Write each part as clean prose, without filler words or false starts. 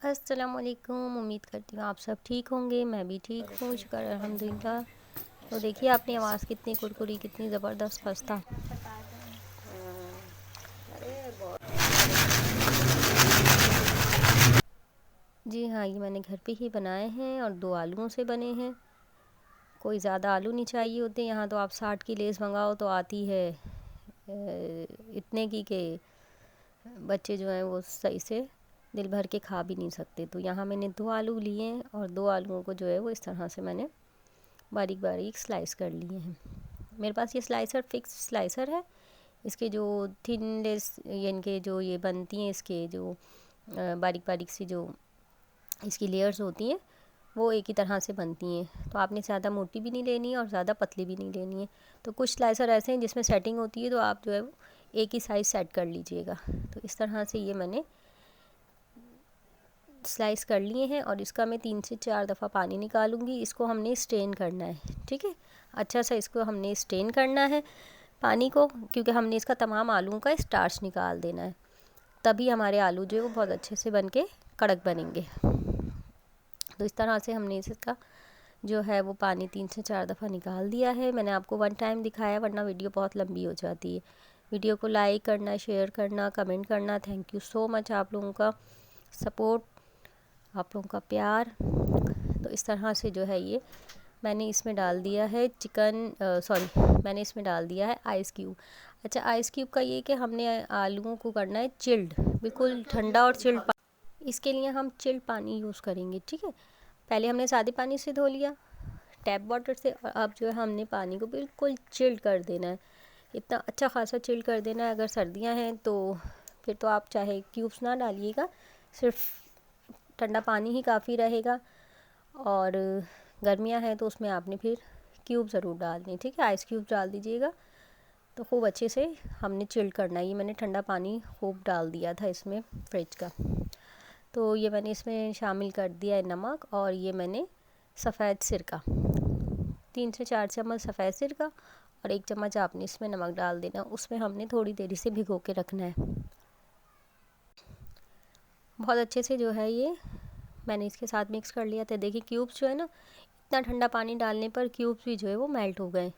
अस्सलाम वालेकुम। उम्मीद करती हूँ आप सब ठीक होंगे। मैं भी ठीक हूँ, शुक्र अल्हम्दुलिल्लाह। तो देखिए आपने आवाज़ कितनी कुरकुरी, कितनी ज़बरदस्त खस्ता। जी हाँ, ये मैंने घर पे ही बनाए हैं और 2 आलूओं से बने हैं। कोई ज़्यादा आलू नहीं चाहिए होते। यहाँ तो आप 60 की लेस मंगाओ तो आती है इतने की कि बच्चे जो हैं वो सही से दिल भर के खा भी नहीं सकते। तो यहाँ मैंने 2 आलू लिए हैं और 2 आलूओं को जो है वो इस तरह से मैंने बारीक बारीक स्लाइस कर लिए हैं। मेरे पास ये स्लाइसर फिक्स स्लाइसर है। इसके जो थिन लेस इनके जो ये बनती हैं, इसके जो बारीक बारीक सी जो इसकी लेयर्स होती हैं वो एक ही तरह से बनती हैं। तो आपने ज़्यादा मोटी भी नहीं लेनी है और ज़्यादा पतली भी नहीं लेनी है। तो कुछ स्लाइसर ऐसे हैं जिसमें सेटिंग होती है, तो आप जो है वो एक ही साइज़ सेट कर लीजिएगा। तो इस तरह से ये मैंने स्लाइस कर लिए हैं और इसका मैं 3 से 4 दफ़ा पानी निकालूंगी। इसको हमने स्ट्रेन करना है, ठीक है। अच्छा सा इसको हमने स्ट्रेन करना है पानी को, क्योंकि हमने इसका तमाम आलूओं का स्टार्च निकाल देना है। तभी हमारे आलू जो है वो बहुत अच्छे से बन के कड़क बनेंगे। तो इस तरह से हमने इसका जो है वो पानी 3 से 4 दफ़ा निकाल दिया है। मैंने आपको 1 टाइम दिखाया, वरना वीडियो बहुत लंबी हो जाती है। वीडियो को लाइक करना, शेयर करना, कमेंट करना। थैंक यू सो मच आप लोगों का सपोर्ट, आप लोगों का प्यार। तो इस तरह से जो है ये मैंने इसमें डाल दिया है मैंने इसमें डाल दिया है आइस क्यूब। अच्छा, आइस क्यूब का ये कि हमने आलूओं को करना है चिल्ड, बिल्कुल ठंडा और चिल्ड पानी। इसके लिए हम चिल्ड पानी यूज़ करेंगे, ठीक है। पहले हमने सादे पानी से धो लिया टैप वाटर से, और अब जो है हमने पानी को बिल्कुल चिल्ड कर देना है। इतना अच्छा खासा चिल्ड कर देना है। अगर सर्दियां हैं तो फिर तो आप चाहे क्यूब्स ना डालिएगा, सिर्फ ठंडा पानी ही काफ़ी रहेगा। और गर्मियां हैं तो उसमें आपने फिर क्यूब ज़रूर डालनी, ठीक है। आइस क्यूब डाल दीजिएगा। तो खूब अच्छे से हमने चिल्ड करना है। ये मैंने ठंडा पानी खूब डाल दिया था इसमें फ्रिज का। तो ये मैंने इसमें शामिल कर दिया है नमक, और ये मैंने सफ़ेद सिरका 3 से 4 चम्मच सफ़ेद सिरका, और 1 चम्मच आपने इसमें नमक डाल देना। उसमें हमने थोड़ी देरी से भिगो के रखना है। बहुत अच्छे से जो है ये मैंने इसके साथ मिक्स कर लिया था। देखिए क्यूब्स जो है ना, इतना ठंडा पानी डालने पर क्यूब्स भी जो है वो मेल्ट हो गए।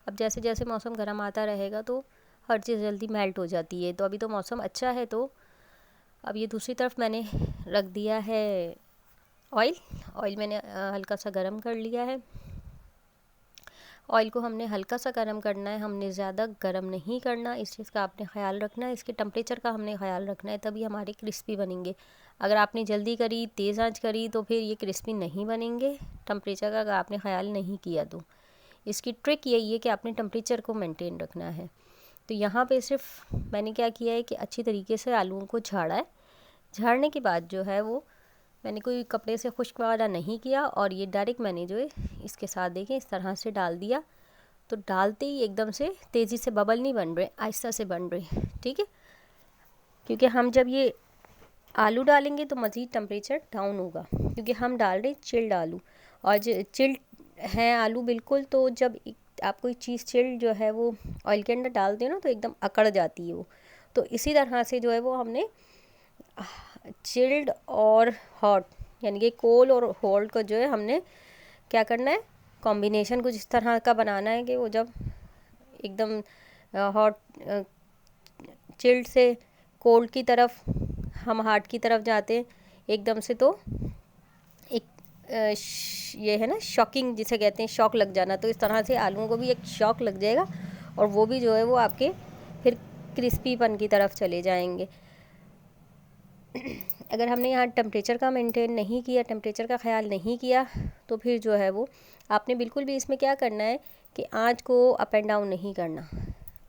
अब जैसे जैसे मौसम गर्म आता रहेगा तो हर चीज़ जल्दी मेल्ट हो जाती है। तो अभी तो मौसम अच्छा है, तो अब ये दूसरी तरफ मैंने रख दिया है ऑयल मैंने हल्का सा गरम कर लिया है। ऑयल को हमने हल्का सा गरम करना है, हमने ज़्यादा गरम नहीं करना। इस चीज़ का आपने ख्याल रखना है, इसके टेम्परेचर का हमने ख्याल रखना है, तभी हमारे क्रिस्पी बनेंगे। अगर आपने जल्दी करी, तेज़ आंच करी, तो फिर ये क्रिस्पी नहीं बनेंगे। टेम्परेचर का अगर आपने ख्याल नहीं किया तो इसकी ट्रिक यही है कि आपने टेम्परेचर को मेंटेन रखना है। तो यहाँ पे सिर्फ मैंने क्या किया है कि अच्छी तरीके से आलूओं को झाड़ा है। झाड़ने के बाद जो है वो मैंने कोई कपड़े से खुश्क वाला नहीं किया, और ये डायरेक्ट मैंने जो है इसके साथ देखें इस तरह से डाल दिया। तो डालते ही एकदम से तेज़ी से बबल नहीं बन रहे, आहिस्ता से बन रहे, ठीक है। क्योंकि हम जब ये आलू डालेंगे तो मज़ीद टेम्परेचर डाउन होगा, क्योंकि हम डाल रहे चिल्ड आलू, और चिल्ड हैं आलू बिल्कुल। तो जब आप कोई चीज़ चिल्ड जो है वो ऑयल के अंदर डालते हो ना, तो एकदम अकड़ जाती है वो। तो इसी तरह से जो है वो हमने चिल्ड और हॉट, यानी कि कोल और हॉट को जो है हमने क्या करना है, कॉम्बिनेशन कुछ इस तरह का बनाना है कि वो जब एकदम हॉट चिल्ड से कोल्ड की तरफ हम हार्ट की तरफ जाते हैं एकदम से, तो एक ये है ना शॉकिंग जिसे कहते हैं, शॉक लग जाना। तो इस तरह से आलूओं को भी एक शॉक लग जाएगा, और वो भी जो है वो आपके फिर क्रिस्पीपन की तरफ चले जाएंगे। अगर हमने यहाँ टेम्परेचर का मेंटेन नहीं किया, टेम्परेचर का ख्याल नहीं किया, तो फिर जो है वो आपने बिल्कुल भी इसमें क्या करना है कि आँच को अप एंड डाउन नहीं करना।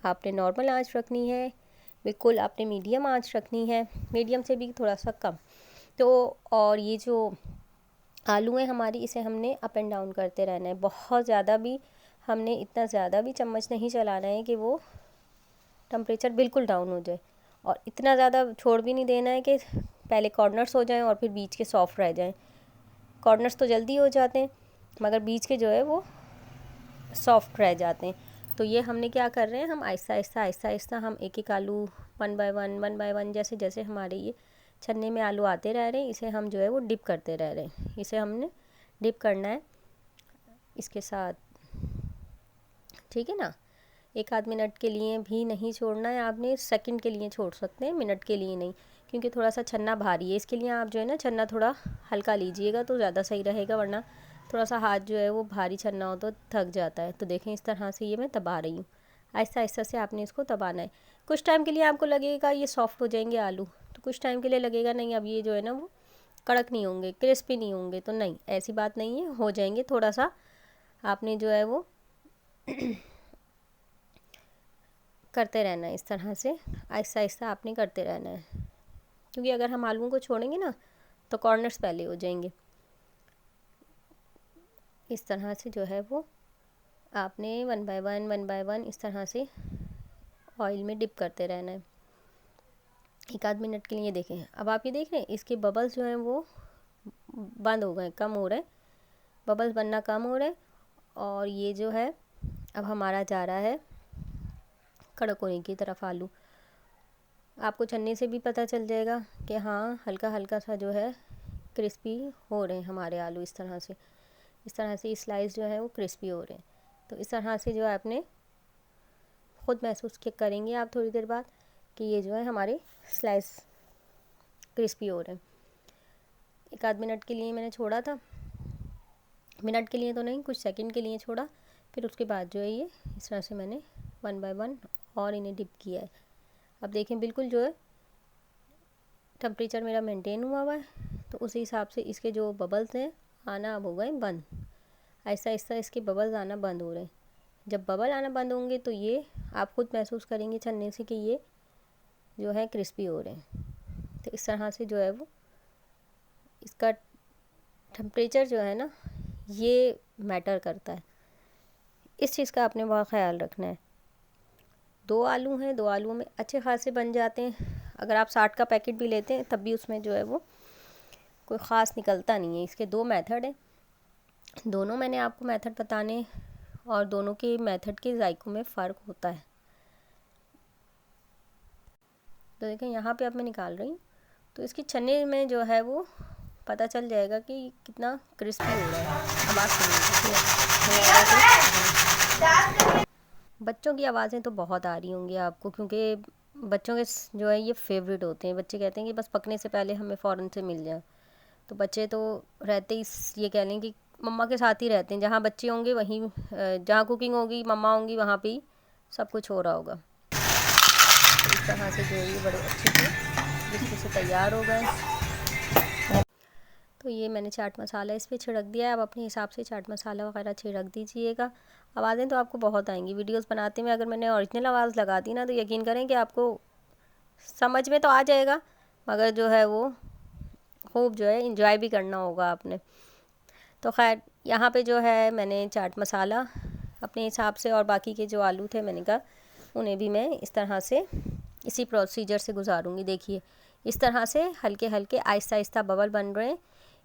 आपने नॉर्मल आँच रखनी है, बिल्कुल आपने मीडियम आँच रखनी है, मीडियम से भी थोड़ा सा कम। तो और ये जो आलू हैं हमारी, इसे हमने अप एंड डाउन करते रहना है। बहुत ज़्यादा भी हमने इतना ज़्यादा भी चम्मच नहीं चलाना है कि वो टेम्परेचर बिल्कुल डाउन हो जाए, और इतना ज़्यादा छोड़ भी नहीं देना है कि पहले कॉर्नर्स हो जाएं और फिर बीच के सॉफ्ट रह जाएं। कॉर्नर्स तो जल्दी हो जाते हैं, मगर बीच के जो है वो सॉफ्ट रह जाते हैं। तो ये हमने क्या कर रहे हैं, हम आहिस्ता आहिस्ता हम एक एक आलू वन बाय वन जैसे जैसे हमारे ये छन्ने में आलू आते रह रहे हैं, इसे हम जो है वो डिप करते रह रहे हैं। इसे हमने डिप करना है इसके साथ, ठीक है ना। 1 आध मिनट के लिए भी नहीं छोड़ना है आपने, सेकंड के लिए छोड़ सकते हैं, मिनट के लिए नहीं, क्योंकि थोड़ा सा छन्ना भारी है। इसके लिए आप जो है ना छन्ना थोड़ा हल्का लीजिएगा तो ज़्यादा सही रहेगा, वरना थोड़ा सा हाथ जो है वो भारी छन्ना हो तो थक जाता है। तो देखें इस तरह से ये मैं दबा रही हूँ, आहिस्ता आहिस्ता से आपने इसको दबाना है। कुछ टाइम के लिए आपको लगेगा ये सॉफ्ट हो जाएंगे आलू, तो कुछ टाइम के लिए लगेगा नहीं अब ये जो है ना वो कड़क नहीं होंगे, क्रिस्पी नहीं होंगे, तो नहीं, ऐसी बात नहीं है, हो जाएंगे। थोड़ा सा आपने जो है वो करते रहना है इस तरह से, आहिस्ता आहिस्ता आपने करते रहना है, क्योंकि अगर हम आलूओं को छोड़ेंगे ना तो कॉर्नर्स पहले हो जाएंगे। इस तरह से जो है वो आपने 1 बाय 1 इस तरह से ऑयल में डिप करते रहना है 1 आध मिनट के लिए। देखें अब आप ये देख रहे हैं इसके बबल्स जो हैं वो बंद हो गए, कम हो रहे हैं, बबल्स बनना कम हो रहे हैं, और ये जो है अब हमारा जा रहा है कड़क होने की तरफ आलू। आपको छन्ने से भी पता चल जाएगा कि हाँ हल्का हल्का सा जो है क्रिस्पी हो रहे हैं हमारे आलू। इस तरह से स्लाइस जो है वो क्रिस्पी हो रहे हैं। तो इस तरह से जो है आपने ख़ुद महसूस करेंगे आप थोड़ी देर बाद कि ये जो है हमारे स्लाइस क्रिस्पी हो रहे हैं। 1 आध मिनट के लिए मैंने छोड़ा था, मिनट के लिए तो नहीं, कुछ सेकंड के लिए छोड़ा, फिर उसके बाद जो है ये इस तरह से मैंने 1 बाय 1 और इन्हें डिप किया है। अब देखें बिल्कुल जो है टेम्परेचर मेरा मेंटेन हुआ है, तो उसी हिसाब से इसके जो बबल्स हैं आना अब हो गए बंद, आहिस्ता आहिस्ता इसके बबल्स आना बंद हो रहे हैं। जब बबल आना बंद होंगे तो ये आप खुद महसूस करेंगे छन्ने से कि ये जो है क्रिस्पी हो रहे हैं। तो इस तरह से जो है वो इसका टेम्परेचर जो है ना ये मैटर करता है, इस चीज़ का आपने बहुत ख्याल रखना है। 2 आलू हैं, 2 आलूओं में अच्छे खासे बन जाते हैं। अगर आप 60 का पैकेट भी लेते हैं तब भी उसमें जो है वो कोई ख़ास निकलता नहीं है। इसके 2 मेथड हैं, दोनों मैंने आपको मेथड बताने, और दोनों के मेथड के जायकों में फ़र्क होता है। तो देखें यहाँ पे अब मैं निकाल रही हूँ, तो इसकी छन्ने में जो है वो पता चल जाएगा कि कितना क्रिस्पी हो रहा है। आवाज़ सुनिए, बच्चों की आवाज़ें तो बहुत आ रही होंगी आपको, क्योंकि बच्चों के जो है ये फेवरेट होते हैं। बच्चे कहते हैं कि बस पकने से पहले हमें फ़ौरन से मिल जाए। तो बच्चे तो रहते ही ये कह लें कि मम्मा के साथ ही रहते हैं, जहाँ बच्चे होंगे वहीं, जहाँ कुकिंग होगी मम्मा होंगी वहाँ पे ही सब कुछ हो रहा होगा। तो इस तरह से जो है ये बड़े अच्छे से बिस्कुट से तैयार हो गए। तो ये मैंने चाट मसाला इस पर छिड़क दिया है। अब अपने हिसाब से चाट मसाला वगैरह छिड़क दीजिएगा। आवाज़ें तो आपको बहुत आएंगी वीडियोस बनाते में, अगर मैंने ओरिजिनल आवाज़ लगा दी ना तो यकीन करें कि आपको समझ में तो आ जाएगा, मगर जो है वो खूब जो है इंजॉय भी करना होगा आपने। तो खैर यहाँ पे जो है मैंने चाट मसाला अपने हिसाब से, और बाकी के जो आलू थे मैंने कहा उन्हें भी मैं इस तरह से इसी प्रोसीजर से गुजारूंगी। देखिए इस तरह से हल्के हल्के आहिस्ता आहिस्ता बबल बन रहे हैं।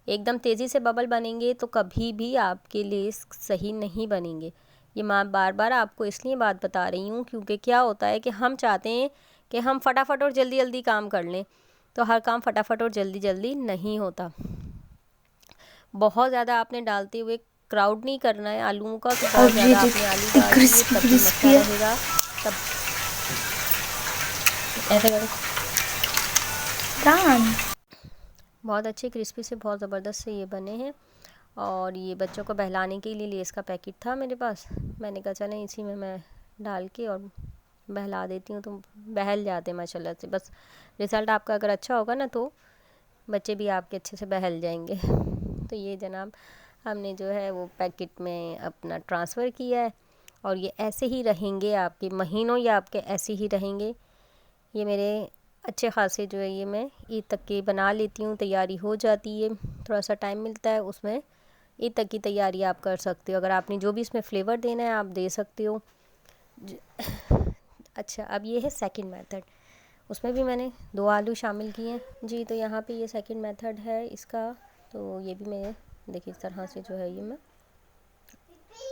एकदम तेज़ी से बबल बनेंगे तो कभी भी आपके लिए सही नहीं बनेंगे। ये मैं बार बार आपको इसलिए बात बता रही हूँ क्योंकि क्या होता है कि हम चाहते हैं कि हम फटाफट और जल्दी जल्दी काम कर लें, तो हर काम फटाफट और जल्दी जल्दी नहीं होता। बहुत ज़्यादा आपने डालते हुए क्राउड नहीं करना है आलूओं का, तो बहुत ज़्यादा आपने आलू डाल दिए तब भी मसला रहेगा। तब ऐसे करें, बहुत अच्छे क्रिस्पी से बहुत ज़बरदस्त से ये बने हैं। और ये बच्चों को बहलाने के लिए लेस का पैकेट था मेरे पास, मैंने कहा चलें इसी में मैं डाल के और बहला देती हूँ, तो बहल जाते माशाल्लाह से। बस रिज़ल्ट आपका अगर अच्छा होगा ना तो बच्चे भी आपके अच्छे से बहल जाएंगे। तो ये जनाब हमने जो है वो पैकेट में अपना ट्रांसफ़र किया है, और ये ऐसे ही रहेंगे आपके महीनों, या आपके ऐसे ही रहेंगे। ये मेरे अच्छे खासे जो है ये मैं ईद तक के बना लेती हूँ, तैयारी हो जाती है, थोड़ा सा टाइम मिलता है उसमें ईद तक की तैयारी आप कर सकते हो। अगर आपने जो भी इसमें फ्लेवर देना है आप दे सकते हो। अच्छा अब ये है सेकंड मेथड, उसमें भी मैंने 2 आलू शामिल किए हैं जी। तो यहाँ पे ये सेकंड मेथड है इसका। तो ये भी मैं देखिए इस तरह से जो है ये मैं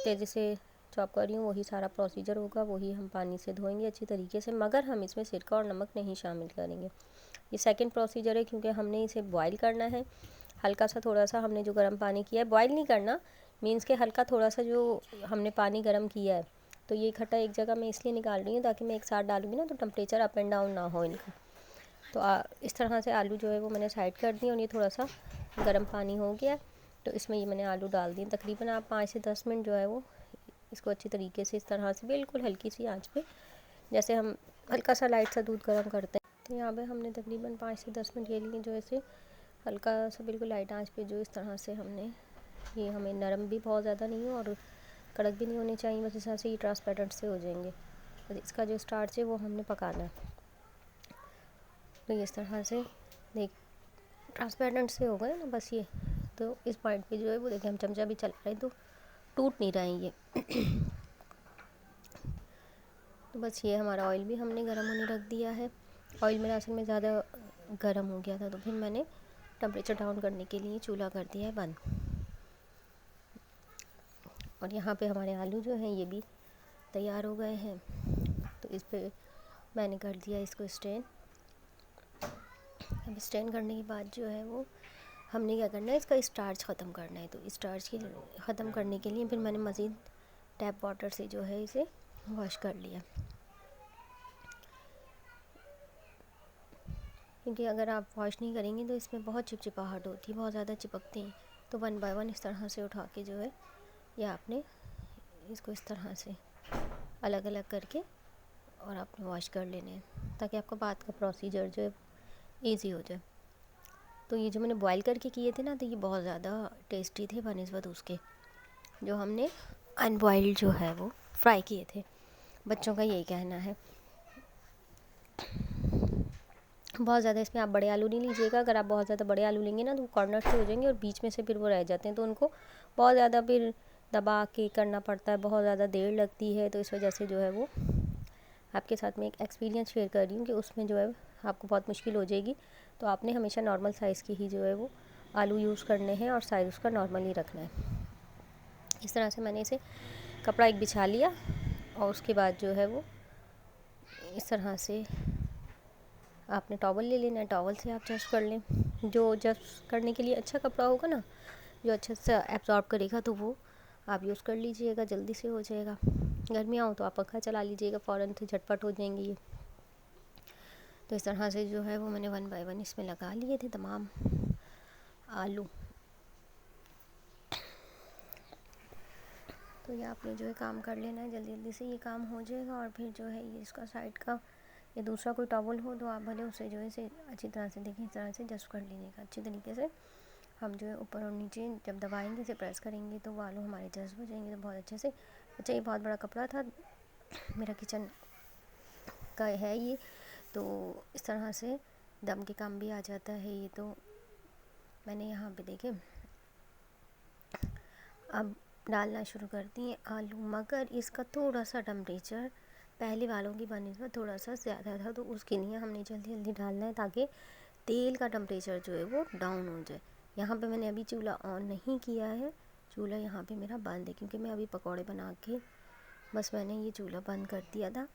तेज़ी से जो आप कर रही हूँ वही सारा प्रोसीजर होगा, वही हम पानी से धोएंगे अच्छी तरीके से, मगर हम इसमें सिरका और नमक नहीं शामिल करेंगे। ये सेकंड प्रोसीजर है, क्योंकि हमने इसे बॉईल करना है। हल्का सा थोड़ा सा हमने जो गर्म पानी किया है, बॉईल नहीं करना, मीन्स के हल्का थोड़ा सा जो हमने पानी गर्म किया है, तो ये खट्टा एक जगह मैं इसलिए निकाल रही हूँ ताकि मैं एक साथ डालूँगी ना तो टेम्परेचर अप एंड डाउन ना हो इनका। तो इस तरह से आलू जो है वो मैंने साइड कर दिए और ये थोड़ा सा गर्म पानी हो गया, तो इसमें ये मैंने आलू डाल दिए। तकरीबन आप 5 से 10 मिनट जो है वो इसको अच्छी तरीके से इस तरह से बिल्कुल हल्की सी आंच पे, जैसे हम हल्का सा लाइट सा दूध गर्म करते हैं, तो यहाँ पे हमने तकरीबन 5 से 10 मिनट के लिए जो ऐसे हल्का सा बिल्कुल लाइट आंच पे जो इस तरह से हमने, ये हमें नरम भी बहुत ज़्यादा नहीं हो और कड़क भी नहीं होनी चाहिए, बस इस तरह से ये ट्रांसपेरेंट से हो जाएंगे। तो इसका जो स्टार्च है वो हमने पकाना है। तो इस तरह से देख ट्रांसपेरेंट से हो गए ना बस ये, तो इस पॉइंट पे जो है वो देखिए हम चमचा भी चला रहे हैं तो टूट नहीं रहे हैं ये। तो बस ये हमारा ऑयल भी हमने गर्म होने रख दिया है। ऑयल मेरा असल में ज़्यादा गर्म हो गया था, तो फिर मैंने टेम्परेचर डाउन करने के लिए चूल्हा कर दिया है बंद। और यहाँ पे हमारे आलू जो हैं ये भी तैयार हो गए हैं, तो इस पर मैंने कर दिया इसको स्ट्रेन। अब स्ट्रेन करने के बाद जो है वो हमने क्या करना है, इसका स्टार्च ख़त्म करना है। तो स्टार्च की ख़त्म करने के लिए फिर मैंने मज़ीद टैप वाटर से जो है इसे वॉश कर लिया, क्योंकि अगर आप वॉश नहीं करेंगे तो इसमें बहुत चिपचिपाहट होती है, बहुत ज़्यादा चिपकती हैं। तो 1 बाय 1 इस तरह से उठा के जो है या आपने इसको इस तरह से अलग अलग करके और आपने वॉश कर लेने हैं, ताकि आपका बाद का प्रोसीजर जो है ईजी हो जाए। तो ये जो मैंने बॉईल करके किए थे ना, तो ये बहुत ज़्यादा टेस्टी थे बनिस्बत उसके जो हमने अनबॉइल्ड जो है वो फ्राई किए थे। बच्चों का यही कहना है। बहुत ज़्यादा इसमें आप बड़े आलू नहीं लीजिएगा, अगर आप बहुत ज़्यादा बड़े आलू लेंगे ना तो वो कॉर्नर से हो जाएंगे और बीच में से फिर वो रह जाते हैं, तो उनको बहुत ज़्यादा फिर दबा के करना पड़ता है, बहुत ज़्यादा देर लगती है। तो इस वजह से जो है वो आपके साथ में एक एक्सपीरियंस शेयर कर रही हूँ कि उसमें जो है आपको बहुत मुश्किल हो जाएगी। तो आपने हमेशा नॉर्मल साइज़ की ही जो है वो आलू यूज़ करने हैं और साइज़ उसका नॉर्मल ही रखना है। इस तरह से मैंने इसे कपड़ा एक बिछा लिया और उसके बाद जो है वो इस तरह से आपने टॉवल ले लेना है, टॉवल से आप जस्ट कर लें। जो जस्ट करने के लिए अच्छा कपड़ा होगा ना, जो अच्छे से एब्जॉर्ब करेगा, तो वो आप यूज़ कर लीजिएगा, जल्दी से हो जाएगा। गर्मियाँ हो तो आप पंखा चला लीजिएगा, फ़ौरन से झटपट हो जाएंगे ये। तो इस तरह से जो है वो मैंने 1 बाय 1 इसमें लगा लिए थे तमाम आलू। तो ये आपने जो है काम कर लेना है, जल्दी जल्दी से ये काम हो जाएगा। और फिर जो है ये इसका साइड का या दूसरा कोई टॉवल हो तो आप भले उसे जो है इसे अच्छी तरह से देखिए, इस तरह से जस्ट कर लीजिएगा अच्छी तरीके से। हम जो है ऊपर और नीचे जब दबाएंगे, इसे प्रेस करेंगे तो वो आलू हमारे जस्ट हो जाएंगे तो बहुत अच्छे से। अच्छा, ये बहुत बड़ा कपड़ा था, मेरा किचन का है ये, तो इस तरह से दम के काम भी आ जाता है ये। तो मैंने यहाँ पे देखे अब डालना शुरू कर दिए आलू, मगर इसका थोड़ा सा टेम्परेचर पहले वालों की बनिस्बत थोड़ा सा ज़्यादा था, तो उसके लिए हमने जल्दी जल्दी डालना है ताकि तेल का टेम्परेचर जो है वो डाउन हो जाए। यहाँ पे मैंने अभी चूल्हा ऑन नहीं किया है, चूल्हा यहाँ पे मेरा बंद है, क्योंकि मैं अभी पकौड़े बना के बस मैंने ये चूल्हा बंद कर दिया था।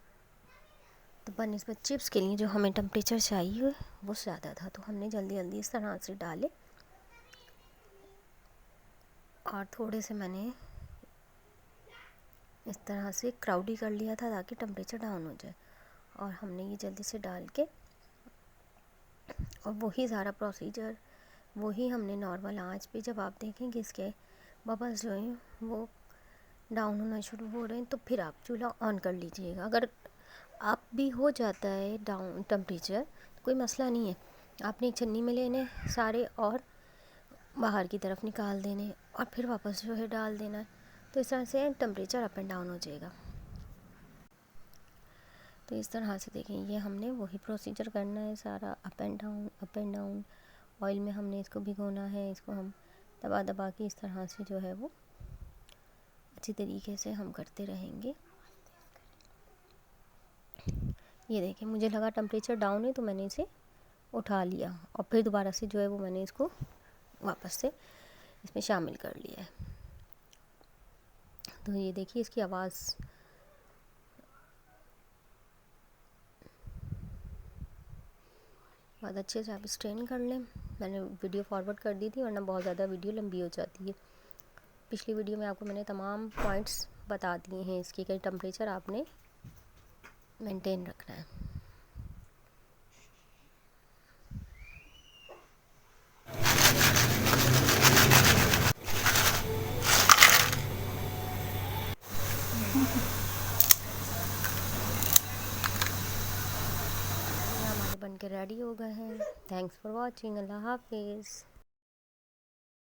तो बनिस्बत चिप्स के लिए जो हमें टेम्परेचर चाहिए वो ज़्यादा था, तो हमने जल्दी जल्दी इस तरह से डाले और थोड़े से मैंने इस तरह से क्राउडी कर लिया था ताकि टेम्परेचर डाउन हो जाए। और हमने ये जल्दी से डाल के और वही सारा प्रोसीजर वही हमने नॉर्मल आंच पे, जब आप देखेंगे इसके बबल्स जो हैं वो डाउन होना शुरू हो रहे हैं तो फिर आप चूल्हा ऑन कर लीजिएगा। अगर आप भी हो जाता है डाउन टेम्परेचर तो कोई मसला नहीं है, आपने एक छन्नी में लेने सारे और बाहर की तरफ निकाल देने और फिर वापस जो है डाल देना है। तो इस तरह से टेम्परेचर अप एंड डाउन हो जाएगा। तो इस तरह से देखें, ये हमने वही प्रोसीजर करना है सारा, up and down up and down. Oil में हमने इसको भिगोना है, इसको हम दबा दबा के इस तरह से जो है वो अच्छी तरीके से हम करते रहेंगे। ये देखें, मुझे लगा टेम्परेचर डाउन है तो मैंने इसे उठा लिया और फिर दोबारा से जो है वो मैंने इसको वापस से इसमें शामिल कर लिया है। तो ये देखिए इसकी आवाज़ बहुत अच्छे से आप स्ट्रेन कर लें। मैंने वीडियो फॉरवर्ड कर दी थी वरना बहुत ज़्यादा वीडियो लंबी हो जाती है। पिछली वीडियो में आपको मैंने तमाम पॉइंट्स बता दिए हैं इसकी कि टेम्परेचर आपने मेंटेन रखना है। हमारे बन के रेडी हो गए हैं। Thanks for watching. अल्लाह हाफिज़।